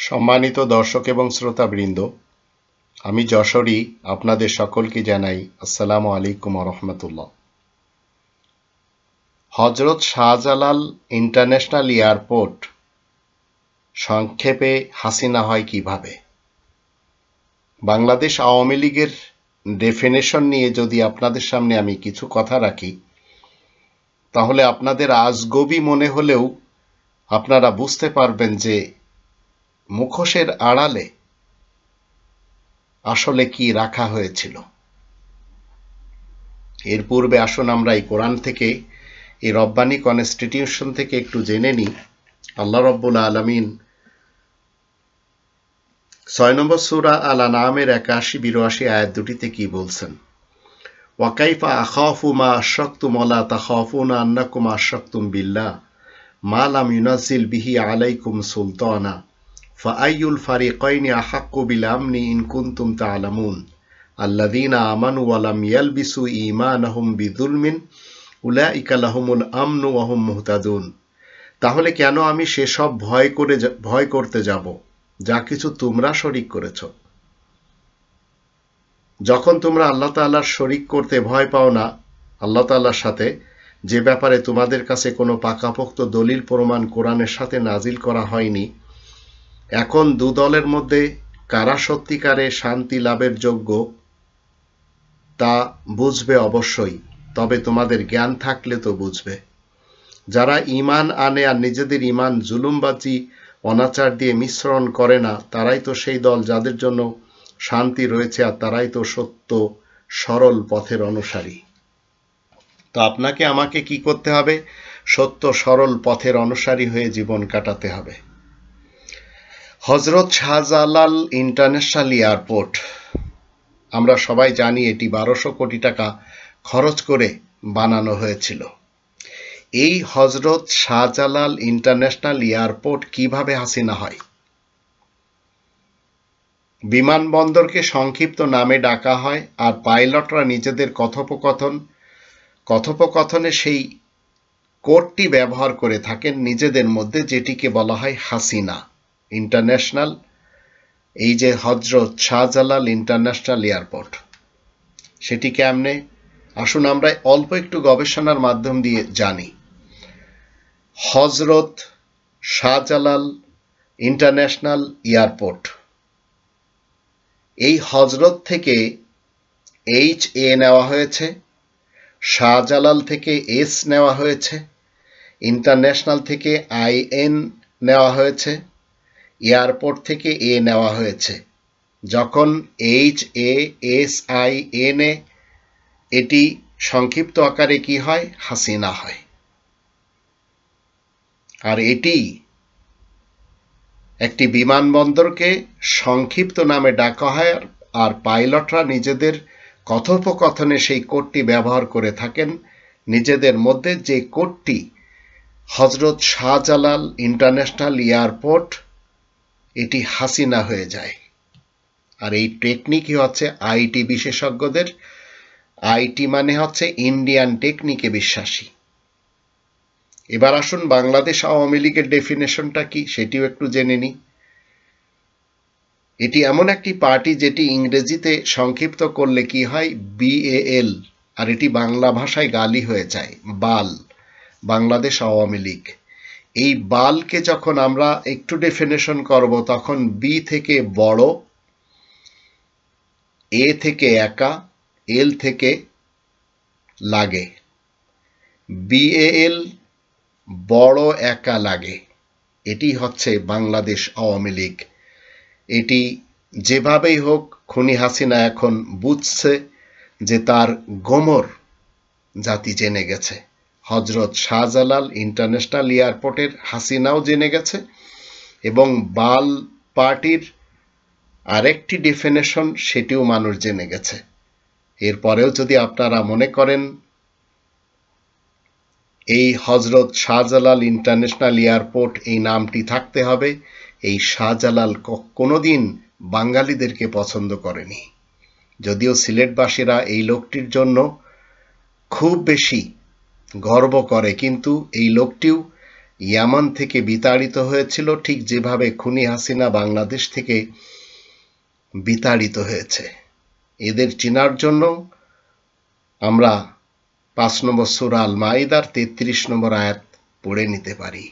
সম্মানিত দর্শক এবং শ্রোতাবৃন্দ, আমি যশোরী আপনাদের সকলকে জানাই আসসালামু আলাইকুম ওয়া রাহমাতুল্লাহ। হযরত শাহজালাল ইন্টারন্যাশনাল এয়ারপোর্ট সংক্ষেপে হাসিনা হয় কিভাবে? বাংলাদেশ আওয়ামী লীগের ডেফিনেশন নিয়ে যদি আপনাদের সামনে আমি কিছু কথা রাখি, তাহলে আপনাদের আজগবি মনে হলেও আপনারা বুঝতে পারবেন যে মুখোশের আড়ালে আসলে কি রাখা হয়েছিল। এর পূর্বে আসুন আমরা এই কোরআন থেকে, এই রব্বানী কনস্টিটিউশন থেকে একটু জেনে নিই আল্লাহ রাব্বুল আলামিন ৬ নম্বর সূরা আল আনআমের ৮১-৮২ আয়াত দুটিতে কি বলছেন। ওয়া কাইফা আখাফু মা আশরাকতুম ওয়া লা তাখাফুনা আন্নাকুম আশরাকতুম বিল্লাহ মা লাম ইউনাজ্জিল বিহি আলাইকুম সুলতানা ফাআইয়ুল ফারিকাইনি আহাক্কু বিল আমনি ইন কুনতুম তা'লামুন আল্লাযীনা আমানু ওয়া লাম ইয়ালবিসু ঈমানাহুম বিযুলমিন উলাইকা লাহুমুল আমনু ওয়া হুম মুহতাদুন। তাহলে কেন আমি সেসব ভয় করতে যাব যা কিছু তোমরা শরীক করেছ? যখন তোমরা আল্লাহ তাআলার শরীক করতে ভয় পাও না আল্লাহ তাআলার সাথে, যে ব্যাপারে তোমাদের কাছে কোনো পাকাপোক্ত দলিল প্রমাণ কোরআনের সাথে নাজিল করা হয়নি, এখন দু দলের মধ্যে কারা সত্যিকারে শান্তি লাভের যোগ্য তা বুঝবে অবশ্যই, তবে তোমাদের জ্ঞান থাকলে তো বুঝবে। যারা ঈমান আনে আর নিজেদের ঈমান জুলুমবাজি অনাচার দিয়ে মিশ্রণ করে না, তারাই তো সেই দল যাদের জন্য শান্তি রয়েছে, আর তারাই তো সত্য সরল পথের অনুসারী। তো আপনাকে আমাকে কি করতে হবে? সত্য সরল পথের অনুসারী হয়ে জীবন কাটাতে হবে। হযরত শাহজালাল ইন্টারন্যাশনাল এয়ারপোর্ট, আমরা সবাই জানি এটি ১২০০ কোটি টাকা খরচ করে বানানো হয়েছিল। এই হযরত শাহজালাল ইন্টারন্যাশনাল এয়ারপোর্ট কিভাবে হাসিনা হয়? বিমানবন্দরকে সংক্ষিপ্ত নামে ডাকা হয়, আর পাইলটরা নিজেদের কথোপকথনে সেই কোডটি ব্যবহার করে থাকেন নিজেদের মধ্যে, যেটিকে বলা হয় হাসিনা ইন্টারন্যাশনাল। এই যে হযরত শাহজালাল ইন্টারন্যাশনাল এয়ারপোর্ট, সেটি কেমনে? আসুন আমরা অল্প একটু গবেষণার মাধ্যম দিয়ে জানি। হযরত শাহজালাল ইন্টারন্যাশনাল এয়ারপোর্ট, এই হযরত থেকে HA নেওয়া হয়েছে, শাহজালাল থেকে S নেওয়া হয়েছে, ইন্টারন্যাশনাল থেকে IN নেওয়া হয়েছে, এয়ারপোর্ট থেকে A নেওয়া হয়েছে। যখন HASIN এটি সংক্ষিপ্ত আকারে কি হয়? হাসিনা হয়। আর এটি একটি বিমানবন্দরকে সংক্ষিপ্ত নামে ডাকা হয়, আর পাইলটরা নিজেদের কথোপকথনে সেই কোডটি ব্যবহার করে থাকেন নিজেদের মধ্যে, যে কোডটি হযরত শাহজালাল ইন্টারন্যাশনাল এয়ারপোর্ট এটি হাসিনা হয়ে যায়। আর এই টেকনিকই হচ্ছে আইটি বিশেষজ্ঞদের, আইটি মানে হচ্ছে ইন্ডিয়ান টেকনিকে বিশ্বাসী। এবার আসুন বাংলাদেশ আওয়ামী লীগের ডেফিনেশনটা কি সেটিও একটু জেনে নিই। এটি এমন একটি পার্টি যেটি ইংরেজিতে সংক্ষিপ্ত করলে কি হয়? BAL, আর এটি বাংলা ভাষায় গালি হয়ে যায় বাল, বাংলাদেশ আওয়ামী লীগ। এই বালকে যখন আমরা একটু ডেফিনেশন করব, তখন বি থেকে বড়, এ থেকে একা, এল থেকে লাগে, BAL বড় একা লাগে। এটি হচ্ছে বাংলাদেশ আওয়ামী লীগ। এটি যেভাবেই হোক খুনি হাসিনা এখন বুঝছে যে তার গোমর জাতি জেনে গেছে। হযরত শাহজালাল ইন্টারন্যাশনাল এয়ারপোর্টের হাসিনাও জেনে গেছে, এবং বাল পার্টির আরেকটি ডেফিনেশন সেটিও মানুষ জেনে গেছে। এরপরেও যদি আপনারা মনে করেন এই হযরত শাহজালাল ইন্টারন্যাশনাল এয়ারপোর্ট এই নামটি থাকতে হবে, এই শাহজালাল কোনোদিন বাঙালিদেরকে পছন্দ করেনি। যদিও সিলেটবাসীরা এই লোকটির জন্য খুব বেশি গর্ব করে, কিন্তু এই লোকটিও ইয়ামান থেকে বিতাড়িত হয়েছিল, ঠিক যেভাবে খুনি হাসিনা বাংলাদেশ থেকে বিতাড়িত হয়েছে। এদের চেনার জন্য আমরা 5 নম্বর সূরা আল মাইদার 33 নম্বর আয়াত পড়ে নিতে পারি।